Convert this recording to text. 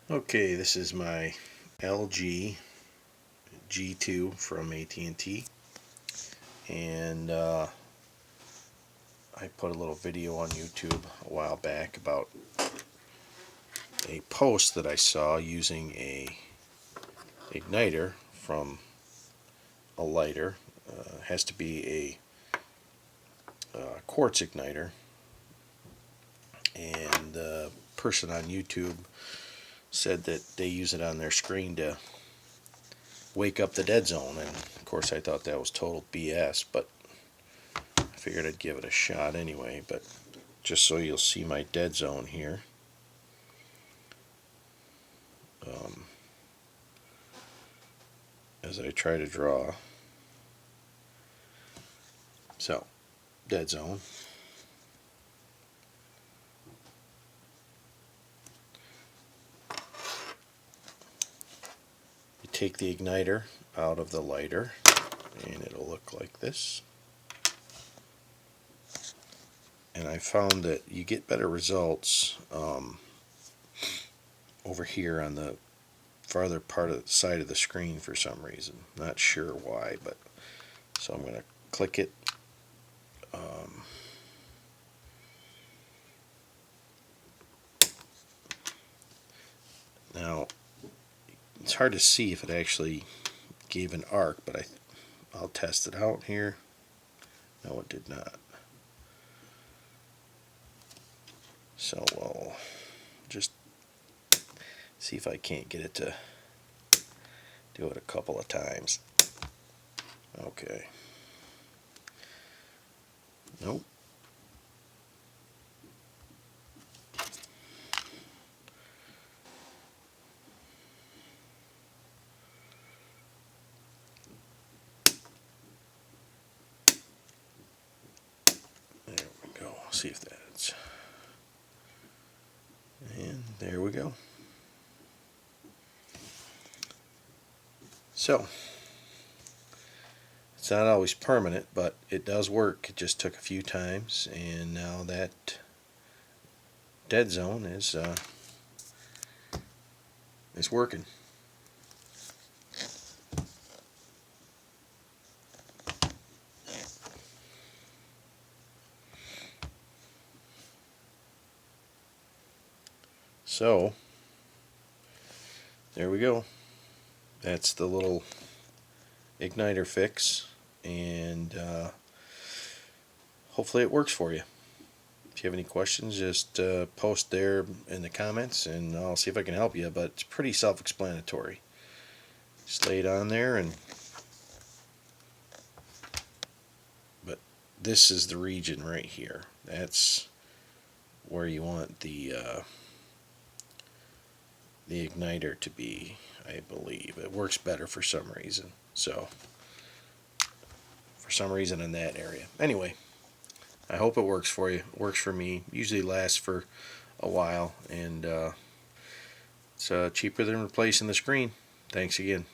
Okay, this is my LG G2 from AT&T, and I put a little video on YouTube a while back about a post that I saw using a igniter from a lighter. Has to be a quartz igniter, and the person on YouTube said that they use it on their screen to wake up the dead zone, and of course I thought that was total BS, but I figured I'd give it a shot anyway. But just so you'll see my dead zone here, as I try to draw. So, dead zone. You take the igniter out of the lighter and it'll look like this. And I found that you get better results over here on the farther part of the side of the screen for some reason. Not sure why, but so I'm going to click it. Now it's hard to see if it actually gave an arc, but I'll test it out here. No, it did not. So I'll just see if I can't get it to do it a couple of times. Okay. Nope. There we go. See if that's. And there we go. So, it's not always permanent, but it does work. It just took a few times, and now that dead zone is working. So, there we go. That's the little igniter fix, and hopefully it works for you. If you have any questions, just post there in the comments and I'll see if I can help you, but it's pretty self-explanatory. Just lay it on there, and but this is the region right here. That's where you want the igniter to be, I believe. It works better for some reason. So, for some reason in that area. Anyway, I hope it works for you. It works for me. Usually lasts for a while, and it's cheaper than replacing the screen. Thanks again.